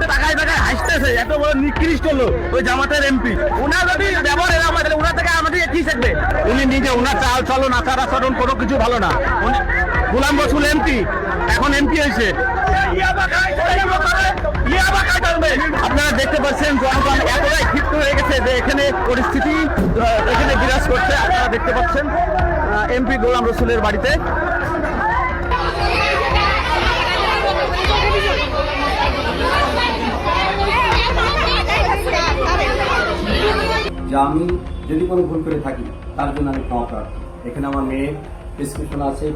মধ্যে তাকায় তাকায় হাসতেছে, এত বড় নিকৃষ্ট লোক ওই জামাতের এমপি। ওনার যদি ব্যবহার এরকম হয় তাহলে ওনার থেকে আমাদের কি শিখবে? উনি নিজে ওনার চাল চলন আচার আচরণ কোনো কিছু ভালো না। গোলাম রসুল এমপি, এখন এমপি হয়েছে, আপনারা দেখতে পাচ্ছেন জনগণ এতটাই ক্ষিপ্ত হয়ে গেছে যে এখানে পরিস্থিতি এখানে বিরাজ করছে। আপনারা দেখতে পাচ্ছেন এমপি গোলাম রসুলের বাড়িতে। যে আমি যদি কোনো ভুল করে থাকি তার জন্য আমি ক্ষমা প্রার্থী। এখানে আমার মেয়ে প্রেসক্রিপশন আছে,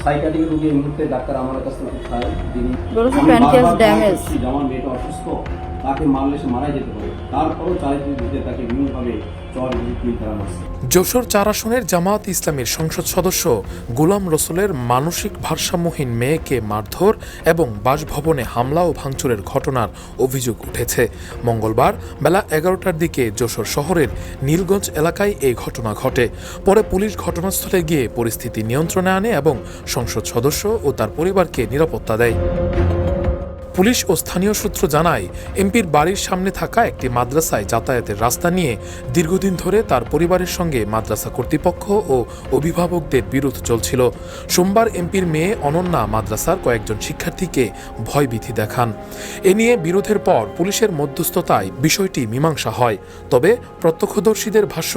সাইকাট্রিক রোগী এই মুহূর্তে ডাক্তার আমার কাছে চাই, যিনি আমার মেয়েটা অসুস্থ, তাকে মারলে সে মারা যেতে পারে, তারপরও চারিদিকে তাকে বিভিন্নভাবে চর করা হচ্ছে। যশোর ৪ আসনের জামায়াত ইসলামীর সংসদ সদস্য গোলাম রসুলের মানসিক ভারসাম্যহীন মেয়েকে মারধর এবং বাসভবনে হামলা ও ভাঙচুরের ঘটনার অভিযোগ উঠেছে। মঙ্গলবার বেলা ১১টার দিকে যশোর শহরের নীলগঞ্জ এলাকায় এই ঘটনা ঘটে। পরে পুলিশ ঘটনাস্থলে গিয়ে পরিস্থিতি নিয়ন্ত্রণে আনে এবং সংসদ সদস্য ও তার পরিবারকে নিরাপত্তা দেয়। পুলিশ ও স্থানীয় সূত্র জানায়, এমপির বাড়ির সামনে থাকা একটি মাদ্রাসায় যাতায়াতের রাস্তা নিয়ে দীর্ঘদিন ধরে তার পরিবারের সঙ্গে মাদ্রাসা কর্তৃপক্ষ ও অভিভাবকদের বিরোধ চলছিল। সোমবার এমপির মেয়ে অনন্যা মাদ্রাসার কয়েকজন শিক্ষার্থীকে ভয়ভীতি দেখান। এ নিয়ে বিরোধের পর পুলিশের মধ্যস্থতায় বিষয়টি মীমাংসা হয়। তবে প্রত্যক্ষদর্শীদের ভাষ্য,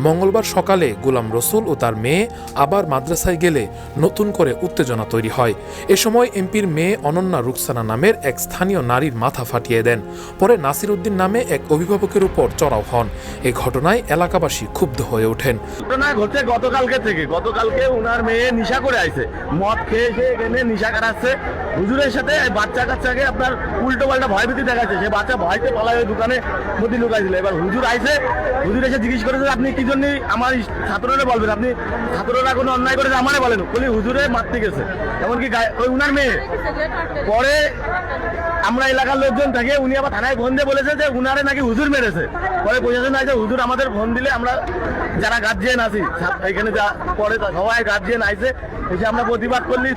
মঙ্গলবার সকালে গোলাম রসুল ও তার মেয়ে আবার মাদ্রাসায় গেলে নতুন করে উত্তেজনা তৈরি হয়। এ সময় এমপির মেয়ে অনন্যা রুকসানা নামের এক স্থানীয় নারীর মাথা ফাটিয়ে দেন। পরে নাসির উদ্দিন নামে এক অভিভাবকের উপর চড়াও হন। এই ঘটনায় এলাকাবাসী ক্ষুব্ধ হয়ে ওঠেন। ঘটনা ঘটছে গতকালকে উনার মেয়ে নিশা করে আইছে, মদ খেয়ে এসে এখানে নিশা করাচ্ছে। হুজুরের সাথে বাচ্চা কাচ্চাকে আপনার উল্টো পাল্টা ভয়ভীতি দেখাচ্ছে। সে বাচ্চা ভয়তে পালায় ওই দোকানে মধ্যে লুকাইছিল। এবার হুজুর আইছে, হুজুর এসে জিজ্ঞেস করেছে আপনি কি জন্য আমার ছাত্ররা বলবেন, আপনি ছাত্ররা কোনো অন্যায় করেছে আমারে বলেন। বলি হুজুরে মারতে গেছে, এমনকি ওই উনার মেয়ে। পরে আমরা এলাকার লোকজন থাকে, উনি আবার থানায় ফোন দিয়ে বলেছে যে উনারে নাকি হুজুর মেরেছে। পরে প্রশাসন আইছে, হুজুর আমাদের ফোন দিলে আমরা যারা গার্জিয়ান আছি এখানে যা পরে সবাই গার্জিয়ান আইছে, এসে আমরা প্রতিবাদ করলি।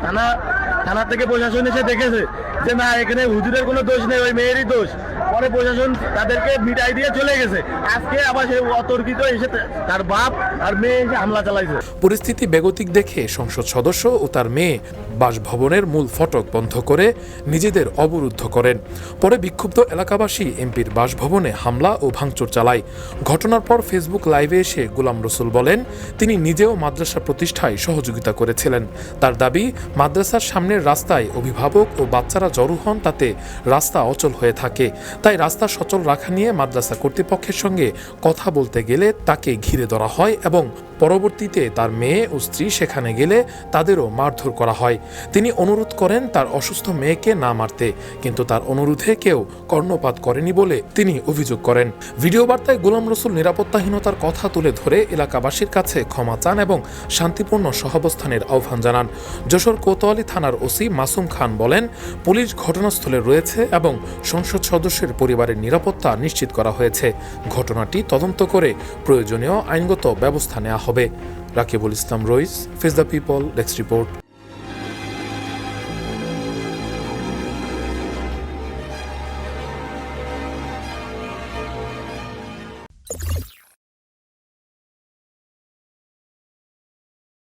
থানা থেকে প্রশাসন এসে দেখেছে যে না, এখানে হুজুরের কোনো দোষ নেই, ওই মেয়েরই দোষ। পরে প্রশাসন তাদেরকে মিটাই দিয়ে চলে গেছে। আজকে আবার সে অতর্কিত এসে তার বাপ আর মেয়ে এসে হামলা চালাইছে। পরিস্থিতি বেগতিক দেখে সংসদ সদস্য ও তার মেয়ে বাসভবনের মূল ফটক বন্ধ করে নিজেদের অবরুদ্ধ করেন। পরে বিক্ষুব্ধ এলাকাবাসী এমপির বাসভবনে হামলা ও ভাঙচুর চালায়। ঘটনার পর ফেসবুক লাইভে এসে গোলাম রসুল বলেন, তিনি নিজেও মাদ্রাসা প্রতিষ্ঠায় সহযোগিতা করেছিলেন। তার দাবি, মাদ্রাসার সামনের রাস্তায় অভিভাবক ও বাচ্চারা জড়ো হন, তাতে রাস্তা অচল হয়ে থাকে। তাই রাস্তা সচল রাখা নিয়ে মাদ্রাসা কর্তৃপক্ষের সঙ্গে কথা বলতে গেলে তাকে ঘিরে ধরা হয় এবং পরবর্তীতে তার মেয়ে ও স্ত্রী সেখানে গেলে তাদেরও মারধর করা হয়। তিনি অনুরোধ করেন তার অসুস্থ মেয়েকে না মারতে, কিন্তু তার অনুরোধে কেউ কর্ণপাত করেনি বলে তিনি অভিযোগ করেন। ভিডিও বার্তায় গোলাম রসুল নিরাপত্তাহীনতার কথা তুলে ধরে এলাকাবাসীর কাছে ক্ষমা চান এবং শান্তিপূর্ণ সহাবস্থানের আহ্বান জানান। যশোর কোতোয়ালি থানার ওসি মাসুম খান বলেন, পুলিশ ঘটনাস্থলে রয়েছে এবং সংসদ সদস্যের পরিবারের নিরাপত্তা নিশ্চিত করা হয়েছে। ঘটনাটি তদন্ত করে প্রয়োজনীয় আইনগত ব্যবস্থা নেওয়া হবে। Rakibul Islam Rais, face the people, desk report.